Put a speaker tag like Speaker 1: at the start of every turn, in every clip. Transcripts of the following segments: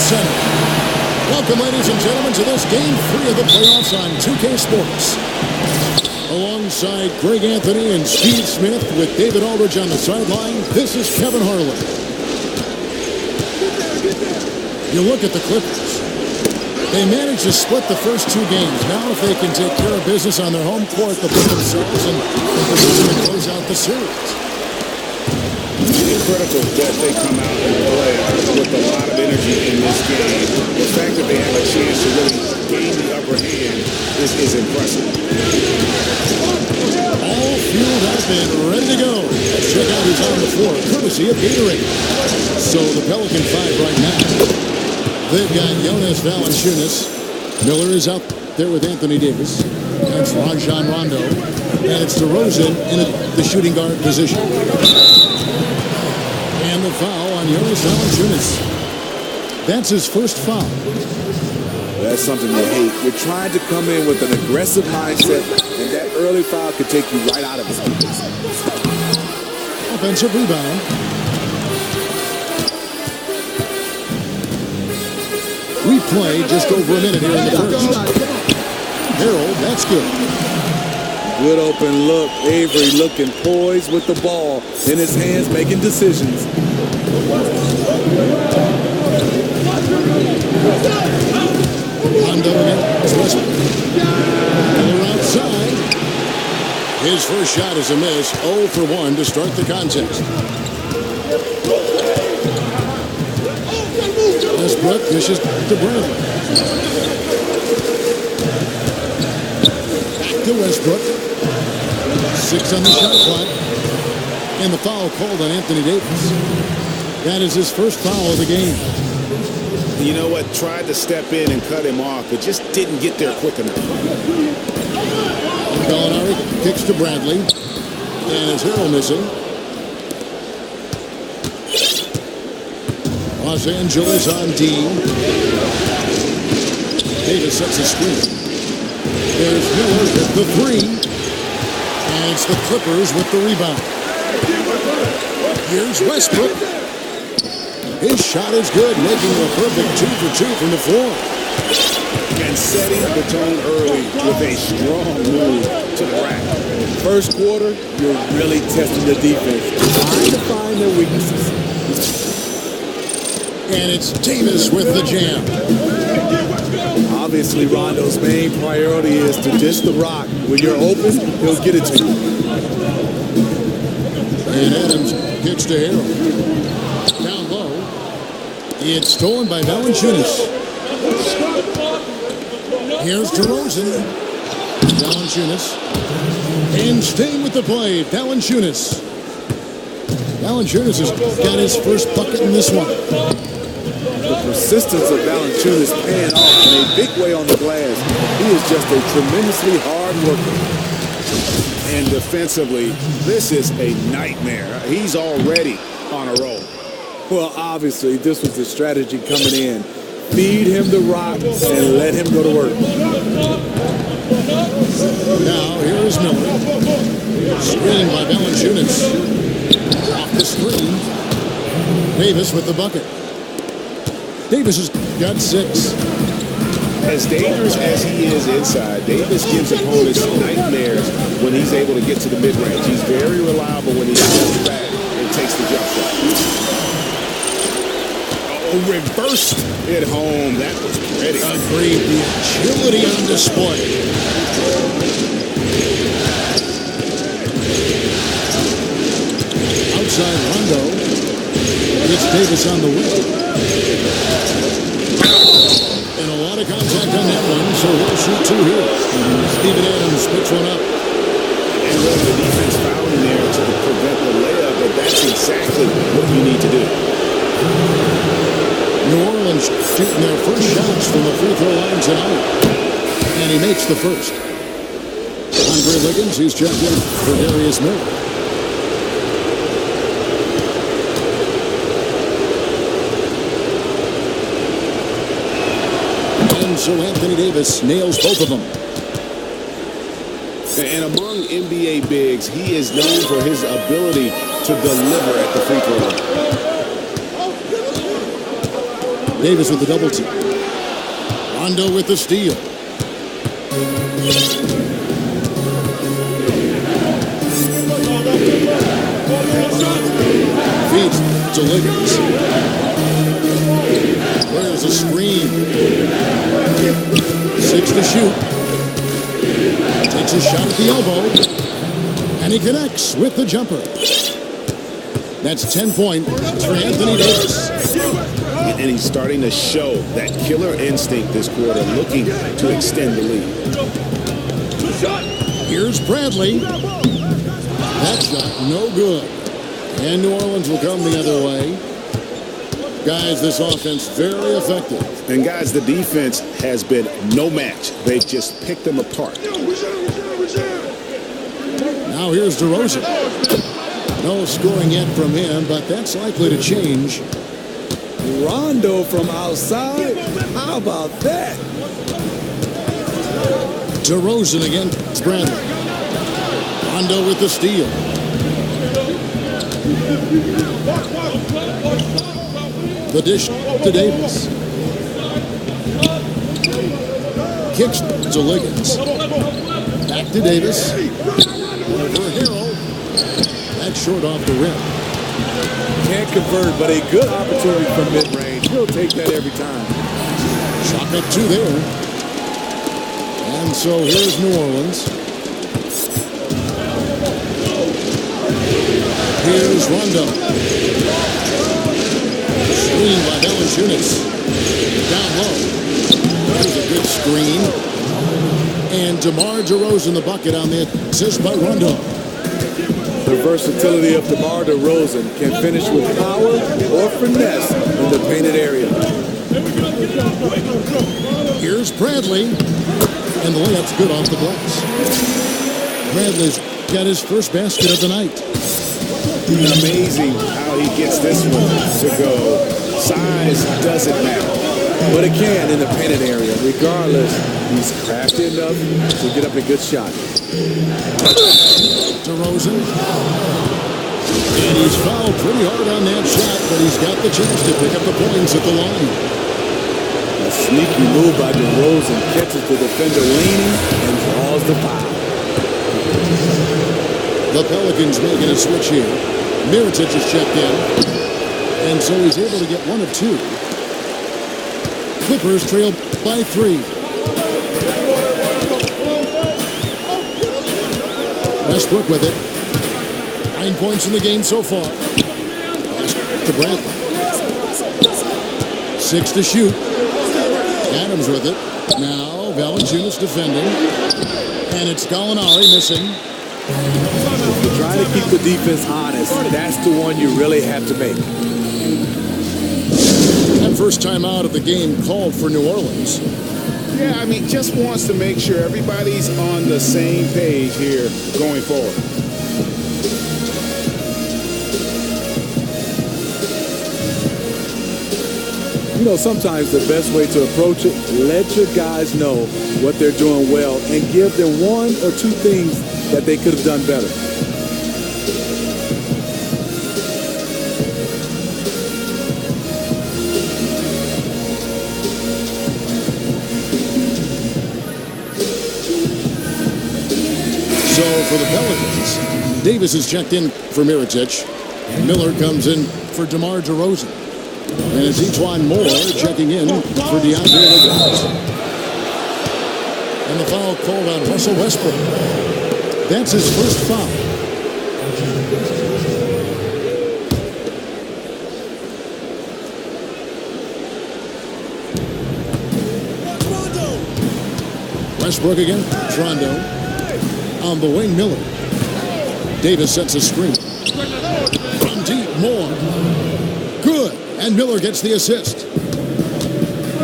Speaker 1: Center. Welcome, ladies and gentlemen, to this Game 3 of the playoffs on 2K Sports. Alongside Greg Anthony and Steve Smith with David Aldridge on the sideline, this is Kevin Harlan. You look at the Clippers. They managed to split the first two games. Now if they can take care of business on their home court, they'll put themselves in position to close out the series.
Speaker 2: It's critical that they come out and play with a lot of energy in this game. The fact that they have a chance to really gain the upper hand is impressive.
Speaker 1: All fueled up and ready to go. Check out who's on the floor, courtesy of Gatorade. So the Pelican 5 right now. They've got Jonas Valanciunas. Miller is out there with Anthony Davis. That's Rajon Rondo. And it's DeRozan in the shooting guard position. And the foul on Jonas Valanciunas. That's his first foul.
Speaker 3: That's something you hate. You're trying to come in with an aggressive mindset, and that early foul could take you right out of his defense.
Speaker 1: Offensive rebound. We play just over a minute here in the first. Harold, that's good.
Speaker 3: Good open look. Avery looking poised with the ball in his hands, making decisions.
Speaker 1: Rondo against Westbrook. Miller outside. His first shot is a miss. 0 for 1 to start the contest. Westbrook dishes to Bradley. Back to Westbrook. 6 on the shot clock. And the foul called on Anthony Davis. That is his first foul of the game.
Speaker 2: You know what? Tried to step in and cut him off, but just didn't get there quick enough.
Speaker 1: Gallinari kicks to Bradley. And is Harrell missing? Los Angeles on D. Davis sets a screen. There's Miller with the 3. And it's the Clippers with the rebound. Here's Westbrook. His shot is good, making a perfect 2 for 2 from the floor.
Speaker 2: And setting the tone early with a strong move to the rack.
Speaker 3: First quarter, you're really testing the defense, trying to find their weaknesses.
Speaker 1: And it's Davis with the jam.
Speaker 3: Obviously, Rondo's main priority is to dish the rock. When you're open, he'll get it to you.
Speaker 1: And Adams kicks to Harrell. Down low. It's stolen by Valanciunas. Here's DeRozan. Valanciunas. And staying with the play, Valanciunas has got his first bucket in this one.
Speaker 3: The persistence of Valanciunas paying off in a big way on the glass. He is just a tremendously hard worker.
Speaker 2: And defensively, this is a nightmare. He's already on a roll.
Speaker 3: Well, obviously, this was the strategy coming in. Feed him the rock and let him go to work.
Speaker 1: Now, here is Miller. Screen by Valanciunas. Off the screen. Davis with the bucket. Davis has got 6.
Speaker 2: As dangerous as he is inside, Davis gives opponents nightmares when he's able to get to the mid-range. He's very reliable when he steps back and takes the jump shot. Oh, reversed it home. That was pretty.
Speaker 1: Agreed. The agility on display. Outside Rondo. It's Davis on the wing. And a lot of contact on that one, so he'll shoot 2 here. Steven Adams picks one up.
Speaker 2: And really the defense fouling there to prevent the layup, but that's exactly what you need to do.
Speaker 1: New Orleans shooting their first shots from the free throw line tonight. And he makes the first. Andre Liggins, he's checked in for Darius Miller. And so Anthony Davis nails both of them.
Speaker 2: And among NBA bigs, he is known for his ability to deliver at the free throw line.
Speaker 1: Davis with the double team. Rondo with the steal. Feeds to Liggins. Where's the screen? 6 to shoot. Takes a shot at the elbow. And he connects with the jumper. That's 10 points for Anthony Davis.
Speaker 2: And he's starting to show that killer instinct this quarter, looking to extend the lead.
Speaker 1: Here's Bradley. That shot, no good. And New Orleans will come the other way. Guys, this offense very effective.
Speaker 2: And guys, the defense has been no match. They've just picked them apart.
Speaker 1: Now here's DeRozan. No scoring yet from him, but that's likely to change.
Speaker 3: Rondo from outside? How about that?
Speaker 1: DeRozan against Bradley. Rondo with the steal. The dish to Davis. Kicks to Liggins. Back to Davis. Over Harrell. That's short off the rim.
Speaker 3: Can't convert, but a good opportunity from mid-range. He'll take that every time.
Speaker 1: Shot up 2 there. And so here's New Orleans. Here's Rondo. Screen by Valanciunas. Down low. There's a good screen. And DeMar DeRozan the bucket on the assist by Rondo.
Speaker 3: The versatility of DeMar DeRozan can finish with power or finesse in the painted area.
Speaker 1: Here's Bradley. And the layup's good off the glass. Bradley's got his first basket of the night.
Speaker 2: Amazing how he gets this one to go. Size doesn't matter.
Speaker 3: But it can in the painted area. Regardless, he's crafty enough to get up a good shot.
Speaker 1: DeRozan. And he's fouled pretty hard on that shot, but he's got the chance to pick up the points at the line.
Speaker 3: A sneaky move by DeRozan catches the defender leaning and draws the foul.
Speaker 1: The Pelicans making a switch here. Mirotic is checked in. And so he's able to get 1 of 2. Clippers trail by 3. Westbrook with it. 9 points in the game so far. To Bradley. 6 to shoot. Adams with it. Now Valanciunas defending. And it's Gallinari missing.
Speaker 3: If you're trying to keep the defense honest, that's the one you really have to make.
Speaker 1: And first time out of the game called for New Orleans.
Speaker 2: Yeah, I mean, just wants to make sure everybody's on the same page here going forward.
Speaker 3: You know, sometimes the best way to approach it, let your guys know what they're doing well and give them one or two things that they could have done better.
Speaker 1: So for the Pelicans, Davis is checked in for Mirotic. Miller comes in for DeMar DeRozan. And it's Etuan Moore checking in for DeAndre Liggins. And the foul called on Russell Westbrook. That's his first foul. Westbrook again. Rondo. On the wing, Miller. Davis sets a screen. From deep, Moore. Good. And Miller gets the assist.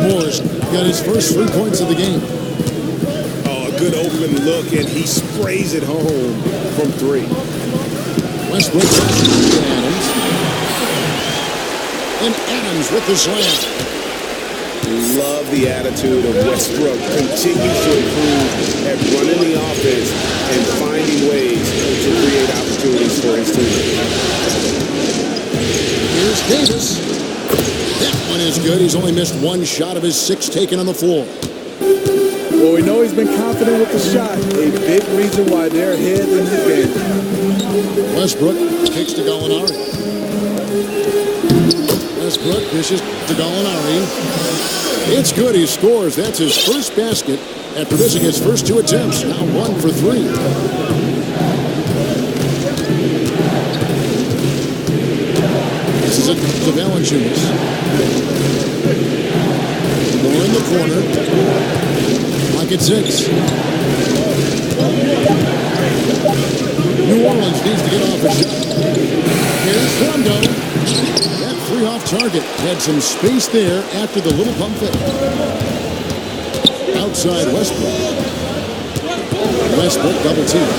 Speaker 1: Moore's got his first 3 points of the game.
Speaker 2: Oh, a good open look, and he sprays it home from 3.
Speaker 1: Westbrook passes to Adams. And Adams with the slam.
Speaker 2: Love the attitude of Westbrook. Continues to improve at running the offense and finding ways to create opportunities for his team.
Speaker 1: Here's Davis. That one is good. He's only missed 1 shot of his 6 taken on the floor.
Speaker 3: Well, we know he's been confident with the shot. A big reason why they're ahead in this game.
Speaker 1: Westbrook kicks to Gallinari. Westbrook dishes to Gallinari. It's good. He scores. That's his first basket after missing his first 2 attempts. Now 1 for 3. This is it to Valanciunas. More in the corner. Like it's 6. New Orleans needs to get off a shot. Here's Rondo. That 3 off target. Had some space there after the little pump fake. Outside Westbrook. Westbrook double team.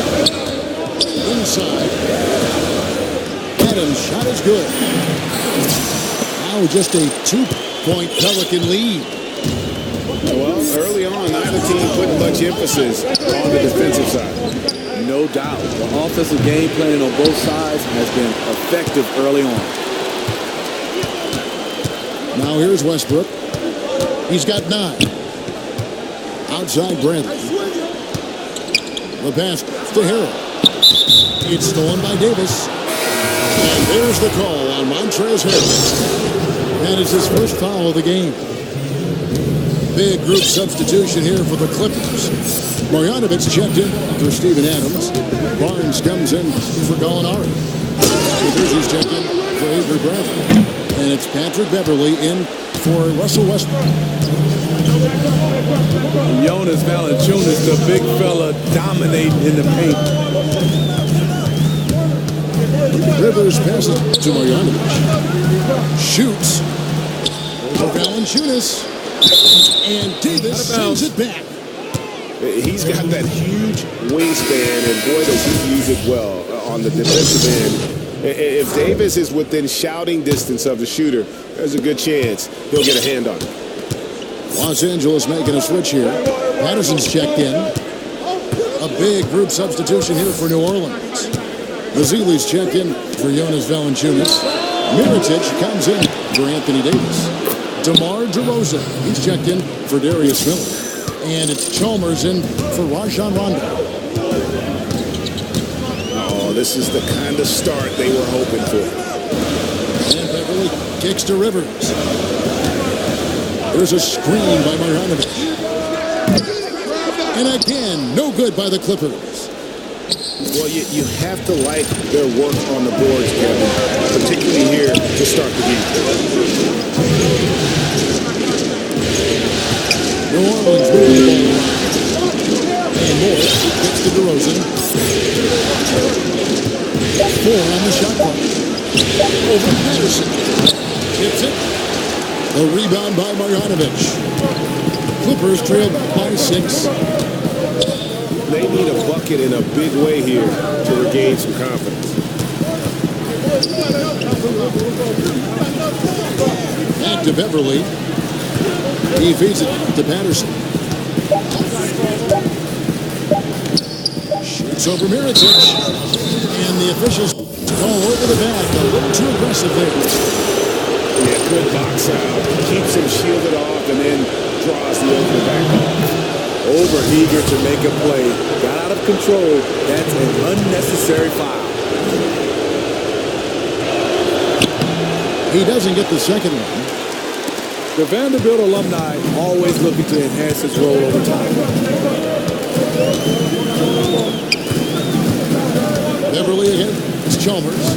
Speaker 1: Inside. Adams' shot is good. Now just a 2-point Pelican lead.
Speaker 2: Well, early on, neither team put much emphasis on the defensive side.
Speaker 3: No doubt. The offensive game planning on both sides has been effective early on.
Speaker 1: Now here's Westbrook. He's got 9. Outside Bradley. The pass to Harrell. It's stolen by Davis. And there's the call on Montrezl Harrell. That is his first foul of the game. Big group substitution here for the Clippers. Marjanovic checked in for Steven Adams. Barnes comes in for Gallinari. He's checked in for Avery Bradley. And it's Patrick Beverley in for Russell Westbrook.
Speaker 3: Jonas Valanciunas, the big fella, dominating in the paint.
Speaker 1: Rivers passes to Marjanovic. Shoots. For Valanciunas. And Davis sends it back.
Speaker 2: He's got that huge wingspan, and boy, does he use it well on the defensive end. If Davis is within shouting distance of the shooter, there's a good chance he'll get a hand on it.
Speaker 1: Los Angeles making a switch here. Patterson's checked in. A big group substitution here for New Orleans. Vasili's checked in for Jonas Valanciunas. Mirotic comes in for Anthony Davis. DeMar DeRozan, he's checked in for Darius Miller. And it's Chalmers in for Rajon Rondo.
Speaker 2: Oh, this is the kind of start they were hoping for.
Speaker 1: And Beverly kicks to Rivers. There's a screen by Marjanovic. And again, no good by the Clippers.
Speaker 2: Well, you have to like their work on the boards, Kevin, particularly here to start the game.
Speaker 1: New Orleans moving the ball around. And Moore gets to DeRozan. 4 on the shot clock. Over Patterson. Tips it. A rebound by Marjanovic. Clippers trail by 6.
Speaker 2: They need a bucket in a big way here to regain some confidence.
Speaker 1: Back to Beverly. He feeds it to Patterson. Shoots over Mirotic. And the officials call over the back. A little too aggressive there.
Speaker 2: Yeah, good box out. Keeps him shielded off and then draws the open back off.
Speaker 3: Over-eager to make a play. Got out of control. That's an unnecessary foul.
Speaker 1: He doesn't get the second one.
Speaker 3: The Vanderbilt alumni always looking to enhance his role over time.
Speaker 1: Beverly again. It's Chalmers.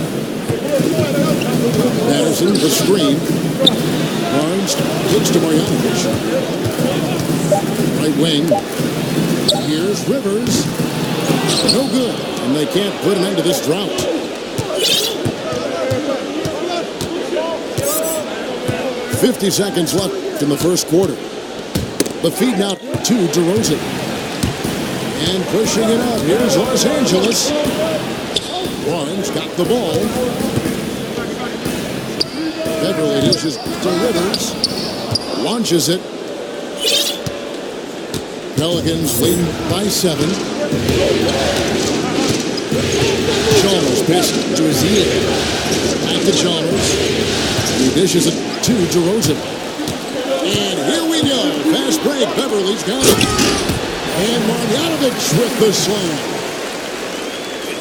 Speaker 1: Patterson, the screen. Barnes kicks to Marjanovic. Right wing. Here's Rivers. No good. And they can't put an end to this drought. .50 seconds left in the first quarter. The feed now to DeRozan. And pushing it out. Here's Los Angeles. Barnes got the ball. Beverly dishes to Rivers. Launches it. Pelicans leading by 7. Chalmers passed to Azir. Back to Chalmers. He dishes it to DeRozan. And here we go. Fast break. Beverly's got it. And Marjanovic with the slam.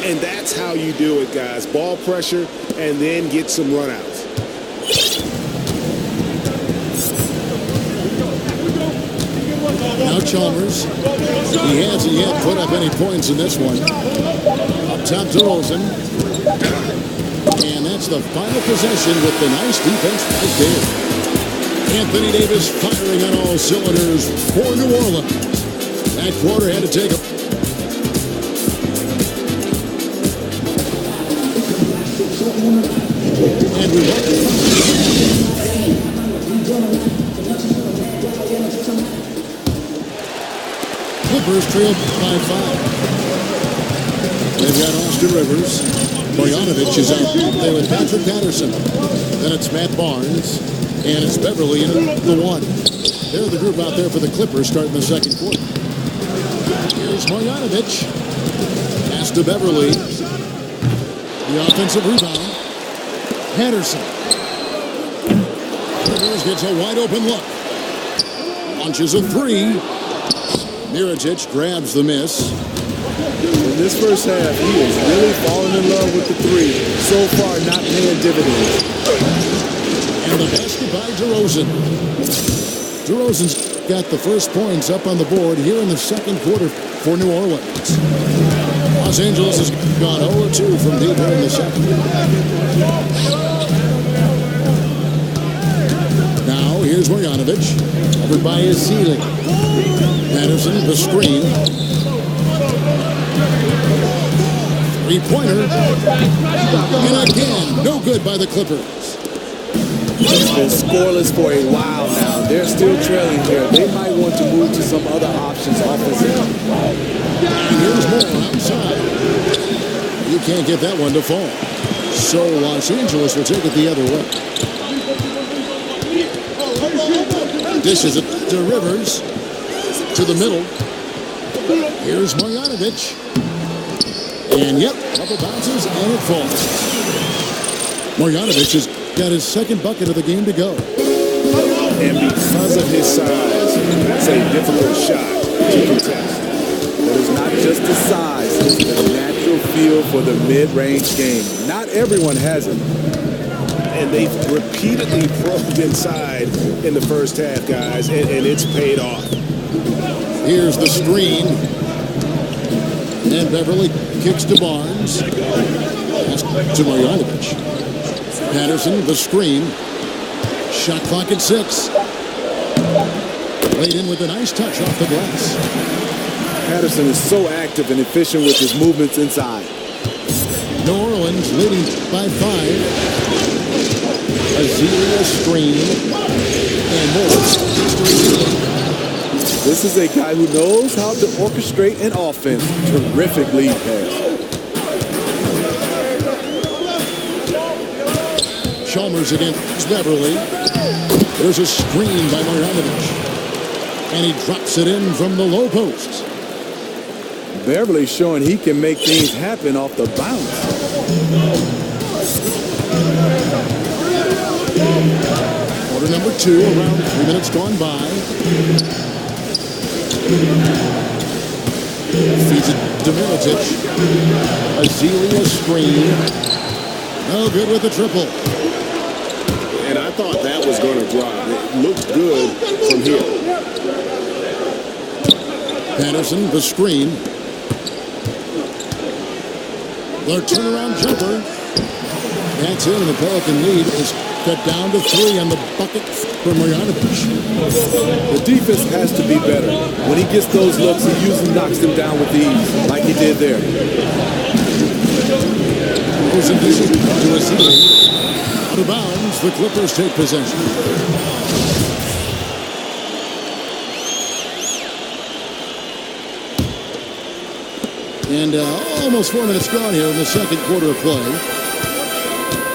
Speaker 2: And that's how you do it, guys. Ball pressure and then get some runouts.
Speaker 1: Now Chalmers. He hasn't yet put up any points in this one. Up top to Rosen. And that's the final possession with the nice defense right there. Anthony Davis firing on all cylinders for New Orleans. That quarter had to take a... And we went. Clippers trail by 5. They've got Austin Rivers. Marjanovic is out there with Patrick Patterson. Then it's Matt Barnes. And it's Beverly in the 1. They're the group out there for the Clippers starting the second quarter. Here's Marjanovic. Pass to Beverly. The offensive rebound. Patterson. Rivers gets a wide open look. Launches a 3. Mirotic grabs the miss.
Speaker 3: In this first half, he is really falling in love with the 3. So far, not paying dividends.
Speaker 1: And the basket by DeRozan. DeRozan's got the first points up on the board here in the second quarter for New Orleans. Los Angeles has gone 0-2 from deep here in the second. Now, here's Marjanovic. Covered by his ceiling. Patterson, the screen. Three-pointer. And again, no good by the Clippers.
Speaker 3: It's been scoreless for a while now. They're still trailing here. They might want to move to some other options offensively.
Speaker 1: And here's more outside. You can't get that one to fall. So Los Angeles will take it the other way. Dishes it to Rivers. To the middle. Here's Marjanovic. And yep, couple bounces and it falls. Marjanovic has got his second bucket of the game to go.
Speaker 2: And because of his size, it's a difficult shot to contest.
Speaker 3: But it's not just the size, it's the natural feel for the mid-range game. Not everyone has it.
Speaker 2: And they've repeatedly probed inside in the first half, guys, and it's paid off.
Speaker 1: Here's the screen. And Beverly kicks to Barnes. Pass to Marjanovic. Patterson, the screen. Shot clock at 6. Laid in with a nice touch off the glass.
Speaker 3: Patterson is so active and efficient with his movements inside.
Speaker 1: New Orleans leading by 5. Azir screen. And more.
Speaker 3: This is a guy who knows how to orchestrate an offense. Terrific lead pass.
Speaker 1: Chalmers against Beverly. There's a screen by Marjanovic. And he drops it in from the low post.
Speaker 3: Beverly showing he can make things happen off the bounce.
Speaker 1: Quarter number 2, around 3 minutes gone by. Feeds it to Mirotic. Azealia screen. No good with the triple.
Speaker 2: And I thought that was going to drop. It looked good from here.
Speaker 1: Patterson, the screen. Their turnaround jumper. That's it, and the Pelican lead is cut down to 3 on the bucket for Marjanovic.
Speaker 3: The defense has to be better. When he gets those looks, he usually knocks them down with ease, like he did there.
Speaker 1: Motion dishes to Azealia. Out of bounds, the Clippers take possession. And almost 4 minutes gone here in the second quarter of play.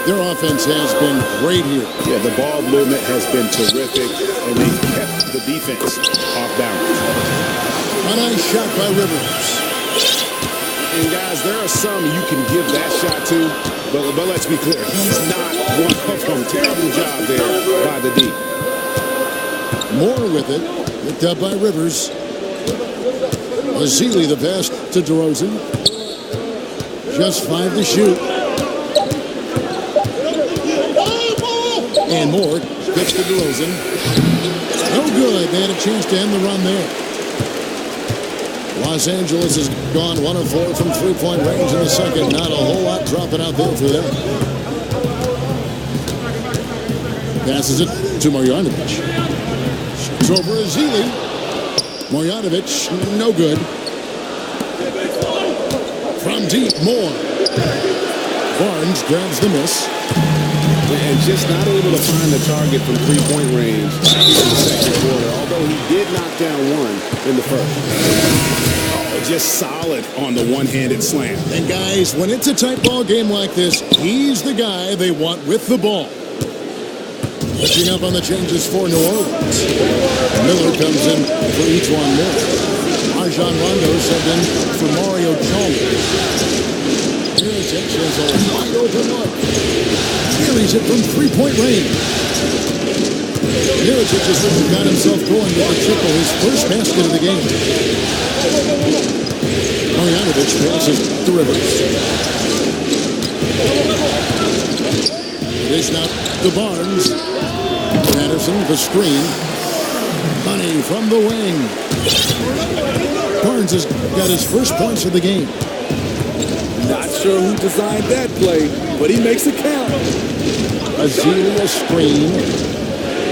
Speaker 1: Their offense has been great here.
Speaker 2: Yeah, the ball movement has been terrific, and they've kept the defense off balance.
Speaker 1: A nice shot by Rivers.
Speaker 2: And guys, there are some you can give that shot to, but let's be clear, he's not one of them. Terrible job there by the D.
Speaker 1: More with it, picked up by Rivers. Azealia the pass to DeRozan. Just 5 to shoot. And Moore gets to DeRozan. No good. They had a chance to end the run there. Los Angeles has gone 1 of 4 from three-point range in the second. Not a whole lot dropping out there for them. Passes it to Marjanovic. Shoots over Azealia. Marjanovic, no good. From deep, Moore. Barnes grabs the miss.
Speaker 2: And just not able to find the target from three-point range in the second quarter, although he did knock down one in the first. Oh, just solid on the one-handed slam.
Speaker 1: And guys, when it's a tight ball game like this, he's the guy they want with the ball. Pitching up on the changes for New Orleans. Miller comes in for each one more. Rajon Rondo subbed in for Mario Chalmers. Mirotic has a wide open look. Carries it from three-point range. Mirotic has got himself going with a triple, his first basket of the game. Marjanovic passes to Rivers. Dish now to Barnes. Patterson, the screen. Money from the wing. Barnes has got his first points of the game.
Speaker 3: Not sure who designed that play, but he makes it count.
Speaker 1: Azealia screen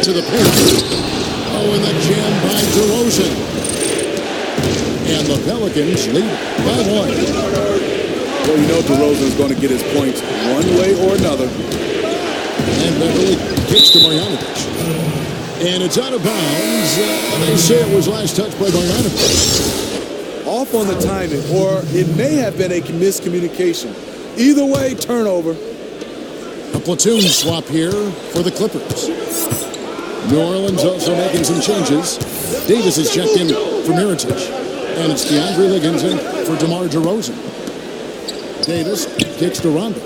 Speaker 1: to the paint. Oh, and the jam by DeRozan. And the Pelicans lead by 1.
Speaker 3: Well, you know DeRozan's going to get his points one way or another.
Speaker 1: And Beverly kicks to Marjanovic. And it's out of bounds. They say it was last touched by Marjanovic.
Speaker 3: Off on the timing, or it may have been a miscommunication. Either way, turnover.
Speaker 1: A platoon swap here for the Clippers. New Orleans also making some changes. Davis is checked in for Mirotic. And it's DeAndre Liggins in for DeMar DeRozan. Davis kicks to Rondo.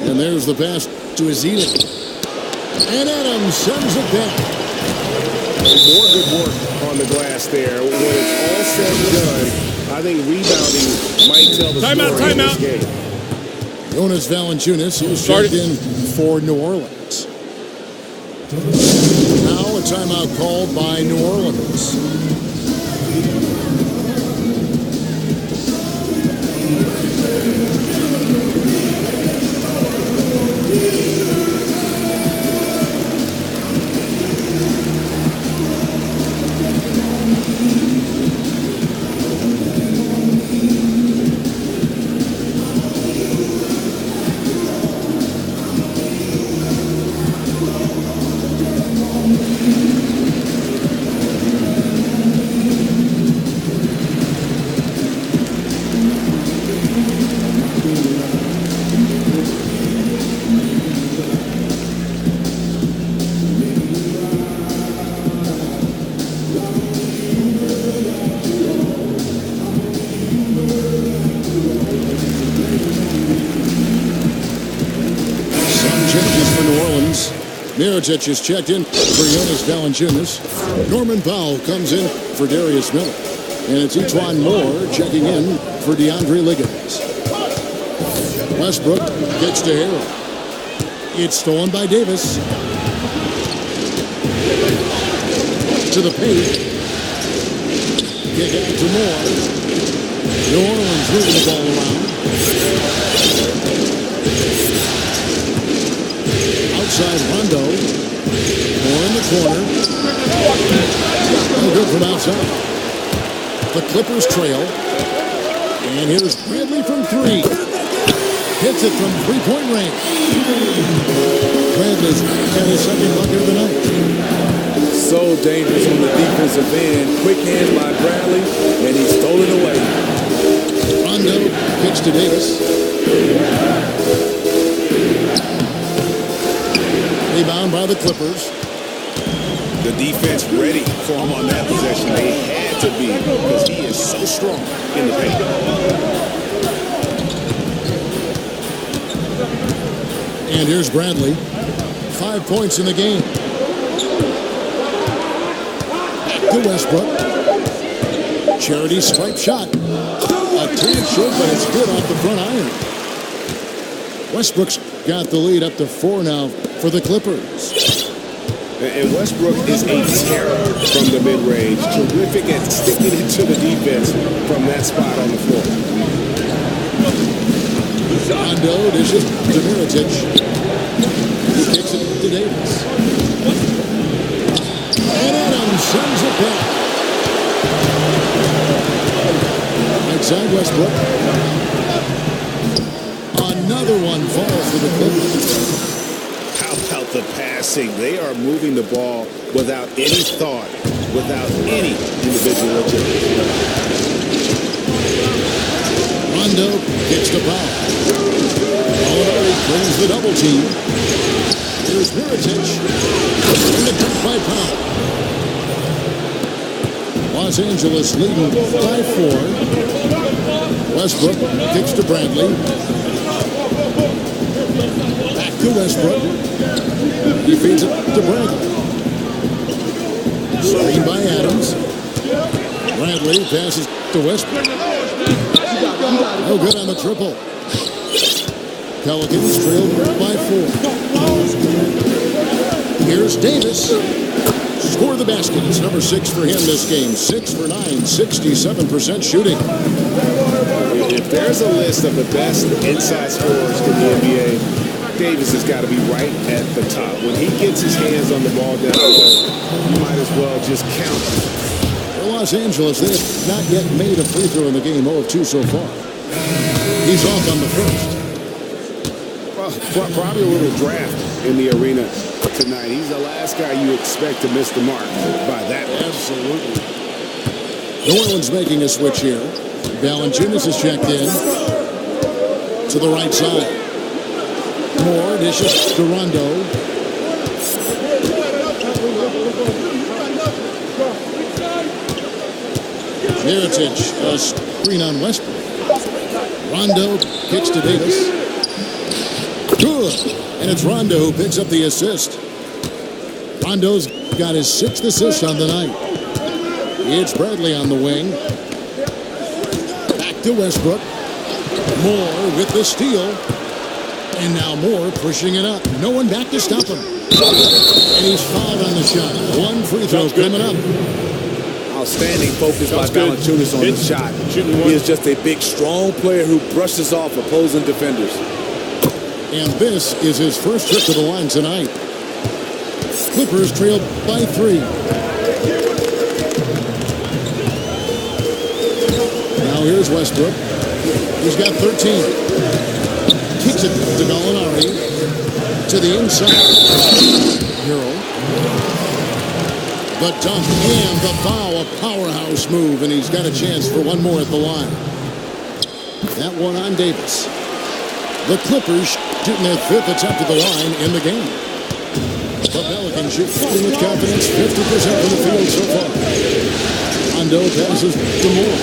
Speaker 1: And there's the pass to Azealia. And Adams sends it back.
Speaker 2: More good work on the glass there. When it's all said and done, I think rebounding might tell the story in this game.
Speaker 1: Jonas Valanciunas, who's checked in for New Orleans. Now a timeout called by New Orleans. Mirotic is checked in for Jonas Valanciunas. Norman Powell comes in for Darius Miller. And it's Etuan Moore checking in for DeAndre Liggins. Westbrook gets to Harrell. It's stolen by Davis. To the paint. Kick out to Moore. New Orleans moving the ball around. Outside Rondo. Moore in the corner. No good from outside. The Clippers trail. And here's Bradley from three. Hits it from three-point range. Bradley's got his second bucket of the night.
Speaker 3: So dangerous on the defensive end. Quick hands by Bradley, and he stole it away.
Speaker 1: Rondo kicks to Davis. Rebound by the Clippers.
Speaker 2: The defense ready for him on that possession. They had to be because he is so strong in the paint.
Speaker 1: And here's Bradley. 5 points in the game. Back to Westbrook. Charity stripe shot. A tad short, but it's good off the front iron. Westbrook's got the lead up to 4 now for the Clippers.
Speaker 2: And Westbrook is a terror from the mid-range. Terrific at sticking it to the defense from that spot on the floor.
Speaker 1: Rondo dishes to Mirotic. He kicks it to Davis. And Adams sends it back. Outside Westbrook. Another one falls for the Clippers.
Speaker 2: How about the passing? They are moving the ball without any thought, without any individual agility.
Speaker 1: Rondo gets the foul. Gallinari brings the double team. Here's Mirotic. And the cut by Powell. Los Angeles leading by 4. Westbrook kicks to Bradley. Back to Westbrook. He feeds it to Bradley. Screen by Adams. Bradley passes to Westbrook. No good on the triple. Pelicans trailed by 4. Here's Davis. Score the basket. It's number 6 for him this game. 6 for 9, 67% shooting.
Speaker 2: If there's a list of the best inside scorers in the NBA, Davis has got to be right at the top. When he gets his hands on the ball down low, you might as well just count.
Speaker 1: For Los Angeles, they have not yet made a free throw in the game. 0 of 2 so far. He's off on the first.
Speaker 2: Well, probably a little draft in the arena tonight. He's the last guy you expect to miss the mark by that much.
Speaker 1: Absolutely. New Orleans making a switch here. Valanciunas is checked in to the right side. Moore dishes to Rondo. Mirotic, a screen on Westbrook. Rondo kicks to Davis. Good. And it's Rondo who picks up the assist. Rondo's got his 6th assist on the night. It's Bradley on the wing. Back to Westbrook. Moore with the steal. And now Moore pushing it up. No one back to stop him. And he's fouled on the shot. 1 free throw coming up.
Speaker 3: Outstanding focus by Valanciunas on the shot. He is just a big, strong player who brushes off opposing defenders.
Speaker 1: And this is his first trip to the line tonight. Clippers trailed by 3. Now here's Westbrook. He's got 13. Kicks it to Gallinari. To the inside. Hero. The dunk and the foul, a powerhouse move, and he's got a chance for one more at the line. That one on Davis. The Clippers shooting their 5th attempt at the line in the game. The Pelicans shooting with confidence, 50% from the field so far. Rondo passes to Moore.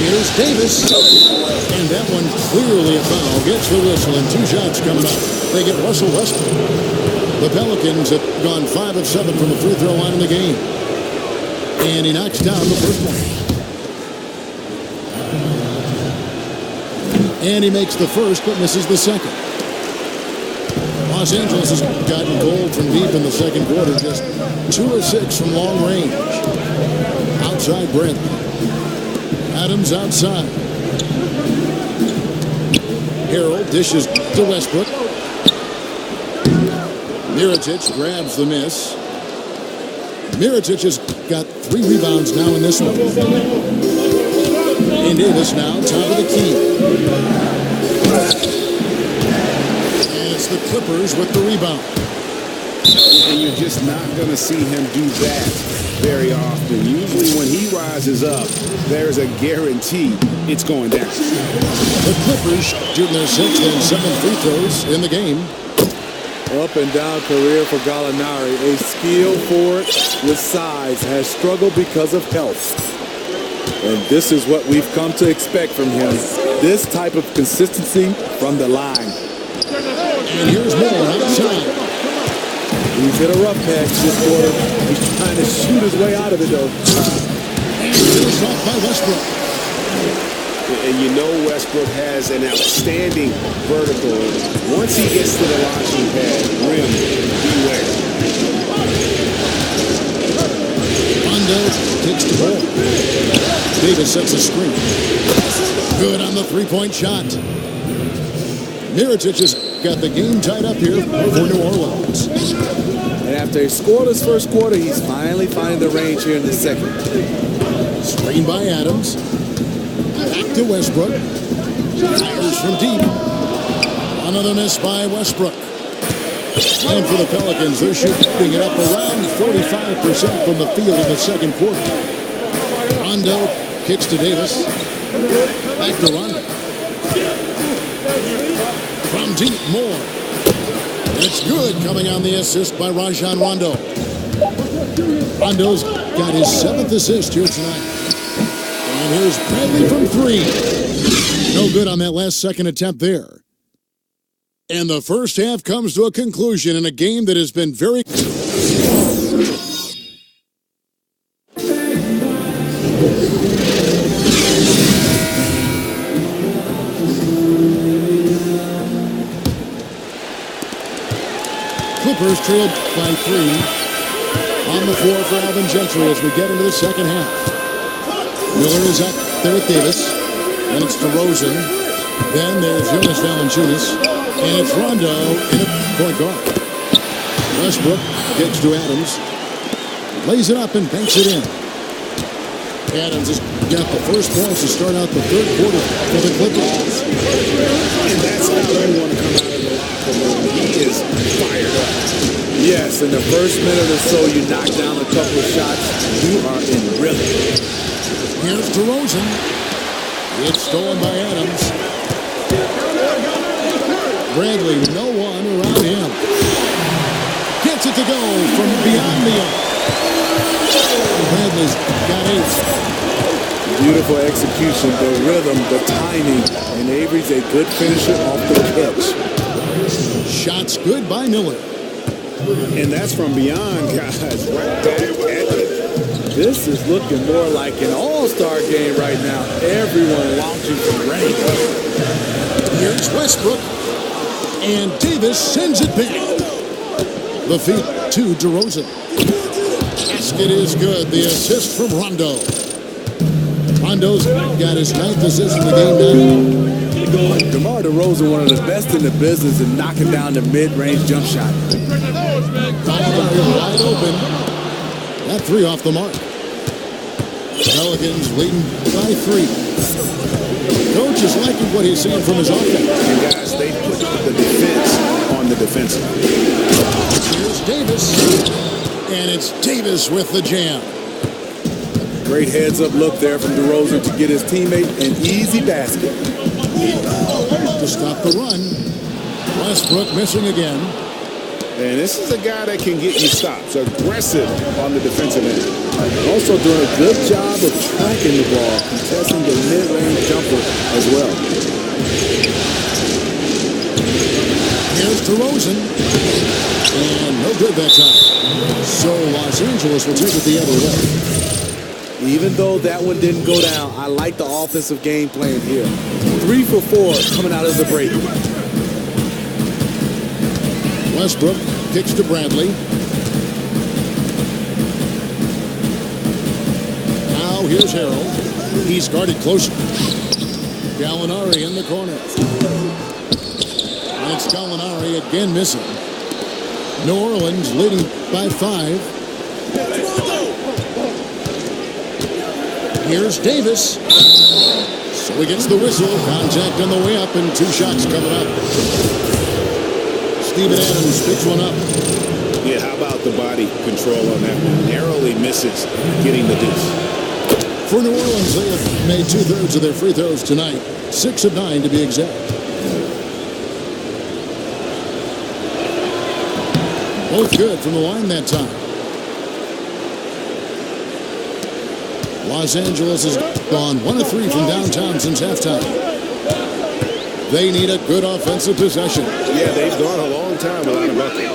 Speaker 1: Here's Here's Davis. And that one clearly a foul. Gets the whistle and 2 shots coming up. They get Russell Westbrook. The Pelicans have gone 5 of 7 from the free throw line in the game. And he knocks down the first one. And he makes the first, but misses the second. Los Angeles has gotten cold from deep in the second quarter. Just 2 of 6 from long range. Outside Brent. Adams outside. Harold dishes to Westbrook. Mirotic grabs the miss. Mirotic has got 3 rebounds now in this one. And Davis now top of the key. And it's the Clippers with the rebound.
Speaker 2: And you're just not going to see him do that very often. Usually when he rises up, there's a guarantee it's going down.
Speaker 1: The Clippers shooting their 6th and 7th free throws in the game.
Speaker 3: Up and down career for Gallinari. A skilled forward with size has struggled because of health. And this is what we've come to expect from him. This type of consistency from the line.
Speaker 1: And here's Moore outside.
Speaker 3: He's hit a rough patch this quarter. He's trying to shoot his way out of it, though.
Speaker 1: And here's off by Westbrook.
Speaker 2: And you know Westbrook has an outstanding vertical. Once he gets to the launching pad, rim, beware.
Speaker 1: Rondo takes the ball. Davis sets a screen. Good on the 3-point shot. Mirotic has got the game tied up here for New Orleans.
Speaker 3: And after a scoreless first quarter, he's finally finding the range here in the second.
Speaker 1: Screen by Adams. Back to Westbrook. Fires from deep. Another miss by Westbrook. And for the Pelicans, they're shooting it up around 45% from the field in the second quarter. Rondo kicks to Davis. Back to Rondo. From deep, Moore. It's good, coming on the assist by Rajon Rondo. Rondo's got his 7th assist here tonight. And here's Bradley from 3. No good on that last second attempt there. And the first half comes to a conclusion in a game that has been very... Clippers trailed by 3. On the floor for Alvin Gentry as we get into the second half. Miller is up there with Davis. And it's DeRozan. Then there's Jonas Valanciunas. And it's Rondo in a point guard. Westbrook gets to Adams. Lays it up and banks it in. Adams has got the first points to start out the third quarter for the Clippers.
Speaker 2: And that's how they want to come out of the locker room. He is fired up.
Speaker 3: Yes, in the first minute or so, you knock down a couple of shots. You are in rhythm.
Speaker 1: Here's DeRozan. It's stolen by Adams. Bradley, no one around him. Gets it to go from beyond the arc. Bradley's got 8.
Speaker 3: Beautiful execution, the rhythm, the timing, and Avery's a good finisher off the catch.
Speaker 1: Shots good by Miller.
Speaker 2: And that's from beyond, guys. Right back at it.
Speaker 3: This is looking more like an all-star game right now. Everyone launching from range.
Speaker 1: Here's Westbrook. And Davis sends it back. The feed to DeRozan. Basket is good. The assist from Rondo. Rondo's got his 9th assist in the game now.
Speaker 3: DeMar DeRozan, one of the best in the business in knocking down the mid-range jump shot.
Speaker 1: Wide open. That 3 off the mark. Pelicans leading by 3. Coach is liking what he's seeing from his offense.
Speaker 2: And guys, they put the defense on the defensive.
Speaker 1: Here's Davis. And it's Davis with the jam.
Speaker 3: Great heads-up look there from DeRozan to get his teammate an easy basket.
Speaker 1: To stop the run. Westbrook missing again.
Speaker 2: And this is a guy that can get you stops, aggressive on the defensive end.
Speaker 3: Also doing a good job of tracking the ball, contesting the mid-range jumper as well.
Speaker 1: Here's DeRozan. And no good that time. So Los Angeles will take it the other way.
Speaker 3: Even though that one didn't go down, I like the offensive game plan here. 3 for 4 coming out of the break.
Speaker 1: Westbrook kicks to Bradley. Now here's Harrell. He's guarded close. Gallinari in the corner. It's Gallinari again missing. New Orleans leading by 5. Here's Davis. So he gets the whistle. Contact on the way up and 2 shots coming up. Steven Adams picks one up.
Speaker 2: Yeah, how about the body control on that one? Narrowly misses getting the deuce.
Speaker 1: For New Orleans, they have made 2/3 of their free throws tonight. 6 of 9 to be exact. Both good from the line that time. Los Angeles has gone 1 of 3 from downtown since halftime. They need a good offensive possession.
Speaker 2: Yeah, they've gone a long time without a bucket.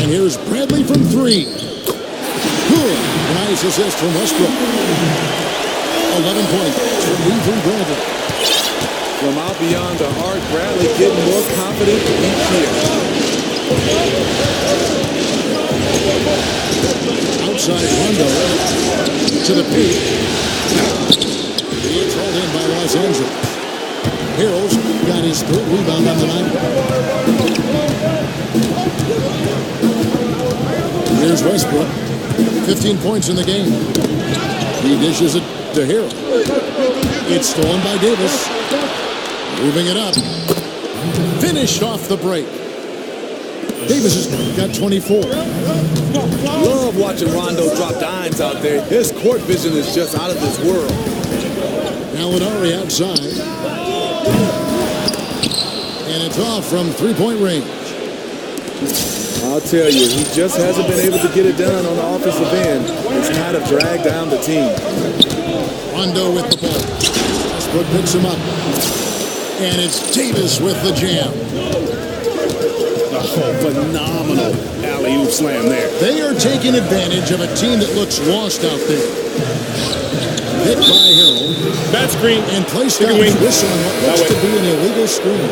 Speaker 1: And here's Bradley from 3. Good. Nice assist from Westbrook. 11 points from Ethan Bradley.
Speaker 3: From out beyond the arc, Bradley getting more confident each year.
Speaker 1: Outside Rondo to the peak. It's hauled in by Los Angeles. Harrell's got his 3rd rebound on the night. Here's Westbrook. 15 points in the game. He dishes it to Harrell. It's stolen by Davis. Moving it up. Finished off the break. Davis has got 24.
Speaker 3: Love watching Rondo drop dimes out there. His court vision is just out of this world.
Speaker 1: Gallinari outside. And it's off from 3-point range.
Speaker 3: I'll tell you, he just hasn't been able to get it done on the offensive end. It's kind of dragged down the team.
Speaker 1: Rondo with the ball. Westbrook picks him up. And it's Davis with the jam.
Speaker 2: Oh, phenomenal alley-oop slam there.
Speaker 1: They are taking advantage of a team that looks lost out there. Hit by Harrell.
Speaker 2: Bad screen.
Speaker 1: And placed out whistling what looks to be an illegal screen.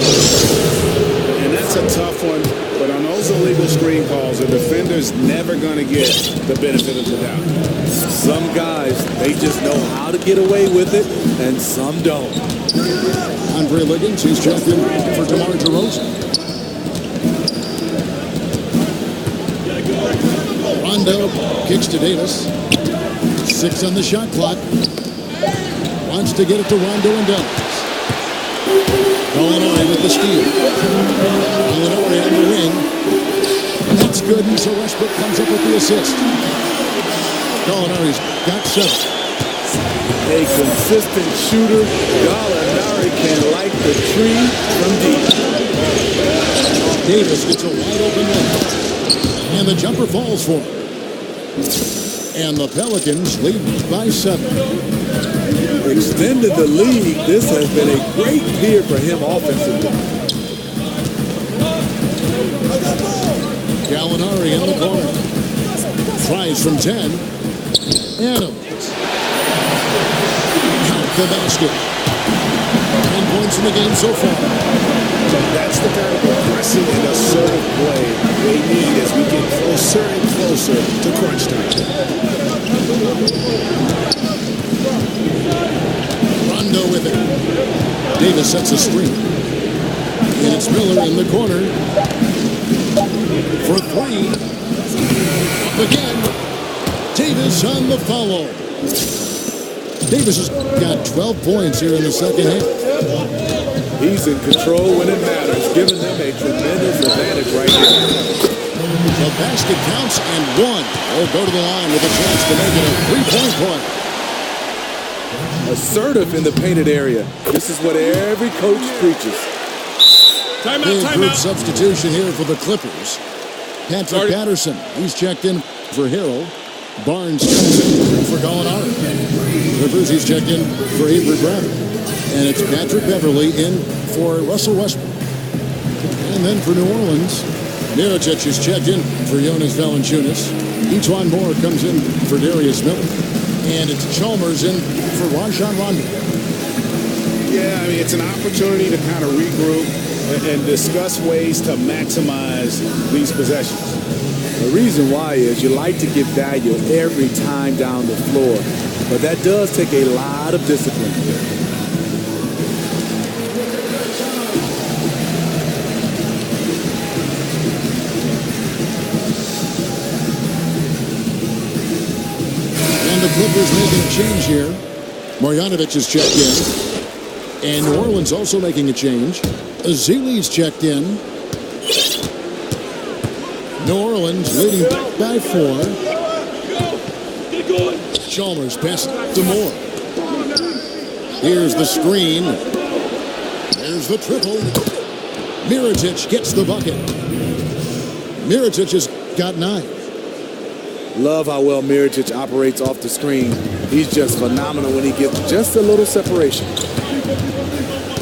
Speaker 2: And that's a tough one. But on those illegal screen calls, the defender's never going to get the benefit of the doubt.
Speaker 3: Some guys, they just know how to get away with it, and some don't.
Speaker 1: Andre Liggins, he's checked in for DeMar DeRozan. Rondo kicks to Davis. 6 on the shot clock. Wants to get it to Rondo and Dallas. Gallinari with the steal. Gallinari on the wing. That's good, and so Westbrook comes up with the assist. Gallinari's got 7.
Speaker 3: A consistent shooter, Gallinari can light the tree from deep.
Speaker 1: Davis gets a wide open look. And the jumper falls for him. And the Pelicans lead by 7.
Speaker 3: Extended the lead. This has been a great year for him offensively.
Speaker 1: Gallinari in the corner. Tries from 10. Adams. Count the basket. 10 points in the game so far.
Speaker 2: That's the kind of aggressive and assertive play we need as we get closer and closer to crunch time.
Speaker 1: Rondo with it. Davis sets a screen. And it's Miller in the corner. For 3. Up again. Davis on the follow. Davis has got 12 points here in the second half.
Speaker 3: He's in control when it matters, giving them a tremendous advantage right here.
Speaker 1: The basket counts and 1. Will go to the line with a chance to make it a 3-point play.
Speaker 3: Assertive in the painted area. This is what every coach preaches.
Speaker 1: Big group substitution here for the Clippers. Patrick Patterson, he's checked in for Harrell. Barnes comes in for Gallinari. Rivers, he's checked in for Avery Bradley. And it's Patrick Beverly in for Russell Westbrook. And then for New Orleans, Mirotic is checked in for Jonas Valanciunas. Etuan Moore comes in for Darius Miller. And it's Chalmers in for Rajon Rondo.
Speaker 2: Yeah, I mean, it's an opportunity to kind of regroup and discuss ways to maximize these possessions.
Speaker 3: The reason why is you like to get value every time down the floor, but that does take a lot of discipline.
Speaker 1: And the Clippers making a change here. Marjanovic is checked in. And New Orleans also making a change. Ezeli's checked in. New Orleans leading by 4. Chalmers passes to Moore. Here's the screen. There's the triple. Mirotic gets the bucket. Mirotic has got 9.
Speaker 3: Love how well Mirotic operates off the screen. He's just phenomenal when he gets just a little separation.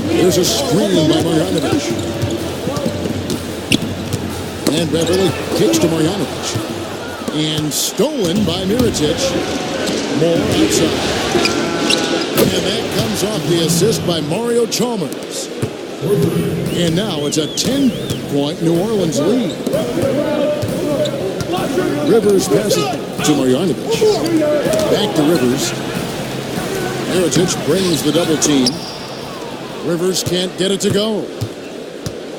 Speaker 1: There's a screen by Marjanovic. And Beverly kicks to Marjanovic. And stolen by Mirotic. Moore outside. And that comes off the assist by Mario Chalmers. And now it's a 10-point New Orleans lead. Rivers passes to Marjanovic. Back to Rivers. Mirotic brings the double team. Rivers can't get it to go.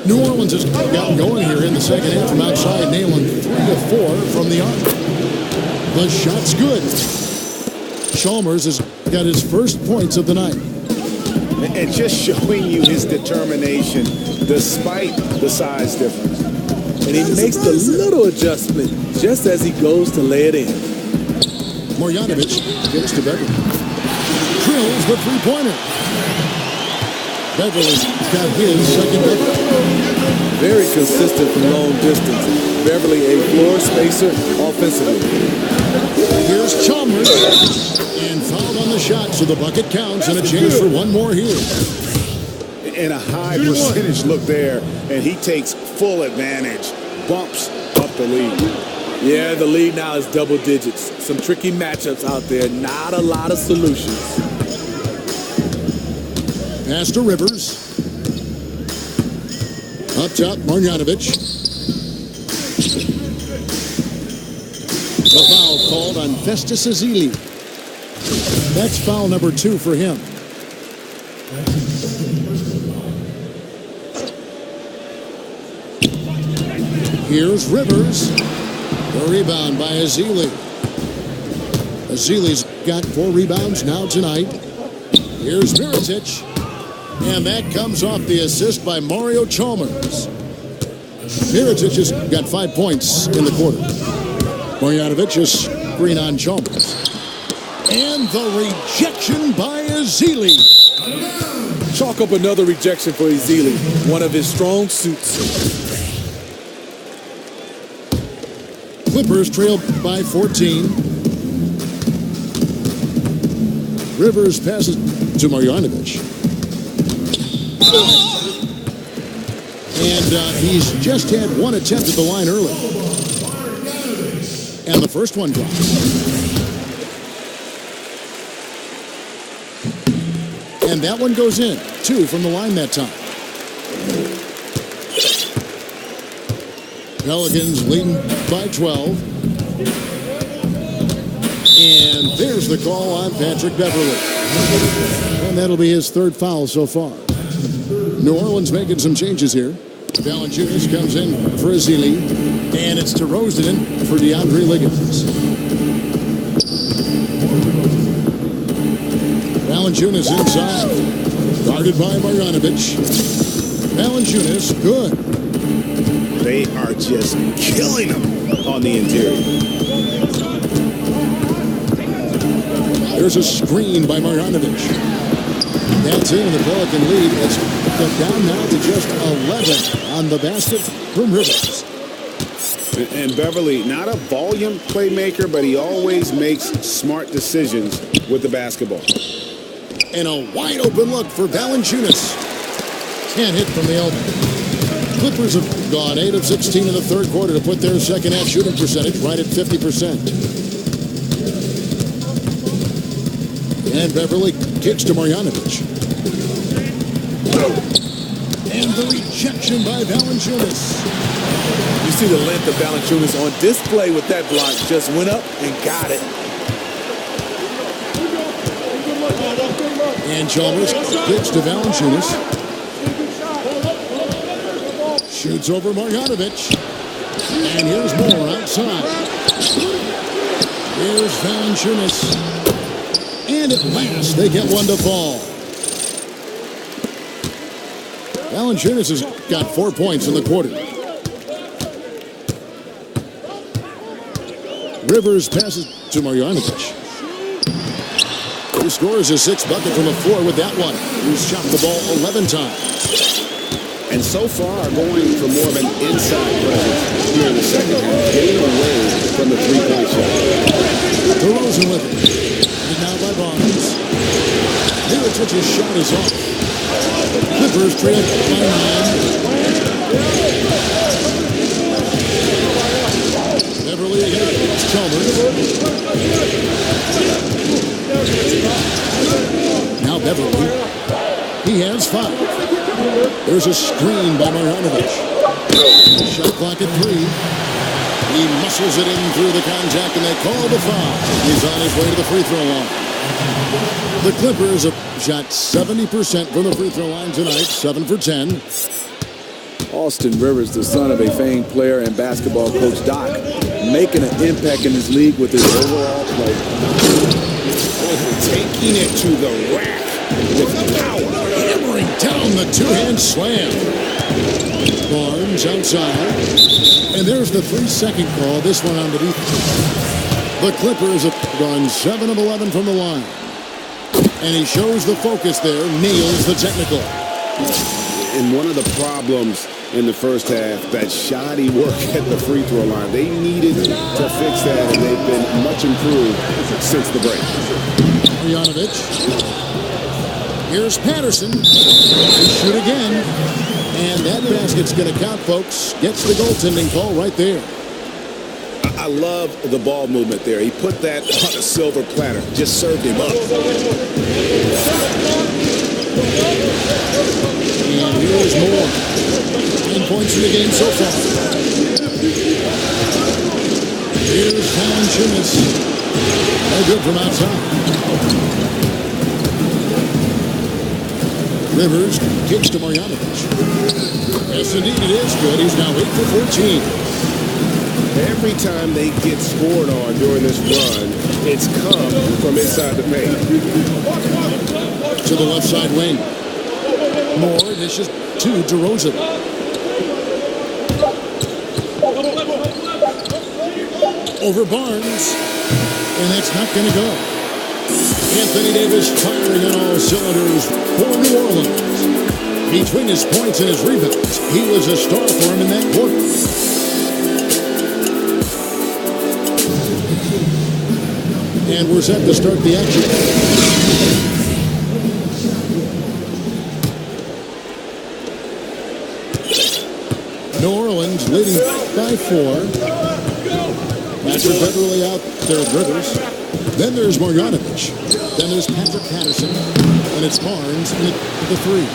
Speaker 1: New Orleans has gotten going here in the second half from outside, nailing 3 of 4 from the arc. The shot's good. Chalmers has got his first points of the night.
Speaker 2: And just showing you his determination despite the size difference.
Speaker 3: And he makes the little adjustment just as he goes to lay it in.
Speaker 1: Marjanovic gets to Beverly. Drills the three-pointer. Beverly's got his second bucket.
Speaker 3: Very consistent from long distance. Beverly a floor spacer offensively.
Speaker 1: Here's Chalmers. And fouled on the shot, so the bucket counts and a chance for one more here.
Speaker 2: And a high percentage look there, and he takes full advantage. Bumps up the lead.
Speaker 3: Yeah, the lead now is double digits. Some tricky matchups out there. Not a lot of solutions.
Speaker 1: Pass to Rivers. Up top, Marjanovic. A foul called on Festus Ezeli. That's foul number 2 for him. Here's Rivers. The rebound by Ezeli. Ezeli's got 4 rebounds now tonight. Here's Mirotic. And that comes off the assist by Mario Chalmers. Mirotic has got 5 points in the quarter. Marjanovic is screen on Chalmers. And the rejection by Ezeli.
Speaker 3: Chalk up another rejection for Ezeli, one of his strong suits.
Speaker 1: Clippers trail by 14. Rivers passes to Marjanovic. And he's just had 1 attempt at the line early. And the first one drops. And that one goes in. 2 from the line that time. Pelicans leading by 12. And there's the call on Patrick Beverly. And that'll be his 3rd foul so far. New Orleans making some changes here. Valanciunas comes in for Ezeli. And it's DeRozan for DeAndre Liggins. Valanciunas inside. Guarded by Marjanovic. Valanciunas, good.
Speaker 2: They are just killing him on the interior.
Speaker 1: There's a screen by Marjanovic. That's in the Pelican lead. It's down now to just 11 on the basket from Rivers.
Speaker 2: And Beverly, not a volume playmaker, but he always makes smart decisions with the basketball.
Speaker 1: And a wide open look for Valanciunas. Can't hit from the elbow. Clippers have gone 8 of 16 in the third quarter to put their second half shooting percentage right at 50%. And Beverly kicks to Marjanovic. And the rejection by Valanciunas.
Speaker 3: You see the length of Valanciunas on display with that block. Just went up and got it.
Speaker 1: And Chalmers kicks to Valanciunas. Shoots over Marjanovic. And here's more outside. Here's Valanciunas. And at last, they get one to fall. Valanciunas has got 4 points in the quarter. Rivers passes to Marjanovic. He scores his 6th bucket from the floor with that one. He's shot the ball 11 times.
Speaker 2: And so far, going for more of an inside presence here in the second half, getting away from the three-point shot.
Speaker 1: DeRozan with it. And now by Barnes. Mirotic's shot is off. Clippers trail by 9. Beverly against Chalmers. Now Beverly. He has 5. There's a screen by Marjanovic. Shot clock at 3. He muscles it in through the contact, and they call the foul. He's on his way to the free throw line. The Clippers have shot 70% from the free throw line tonight, 7 for 10.
Speaker 3: Austin Rivers, the son of a famed player and basketball coach Doc, making an impact in this league with his overall play.
Speaker 2: Taking it to the rack with power.
Speaker 1: Hammering down the two-hand slam. Barnes outside. And there's the 3-second call. This one underneath. The Clippers have gone 7 of 11 from the line. And he shows the focus there, nails the technical.
Speaker 2: And one of the problems in the first half, that shoddy work at the free throw line. They needed to fix that, and they've been much improved since the break.
Speaker 1: Marjanovic. Here's Patterson. They shoot again. And that basket's going to count, folks. Gets the goaltending call right there.
Speaker 2: I love the ball movement there. He put that on a silver platter. Just served him up.
Speaker 1: And here's more. 10 points in the game so far. Here's Valanciunas. No good from outside. Rivers kicks to Marjanovic. Yes, indeed, it is good. He's now 8 for 14.
Speaker 2: Every time they get scored on during this run, it's come from inside the paint.
Speaker 1: To the left side wing. Moore dishes to DeRozan. Over Barnes. And that's not going to go. Anthony Davis firing on all cylinders for New Orleans. Between his points and his rebounds, he was a star for him in that quarter. And we're set to start the action. New Orleans leading by 4. Patrick Beverly out there with Rivers. Then there's Marjanovic. Then there's Patrick Patterson. And it's Barnes in the 3.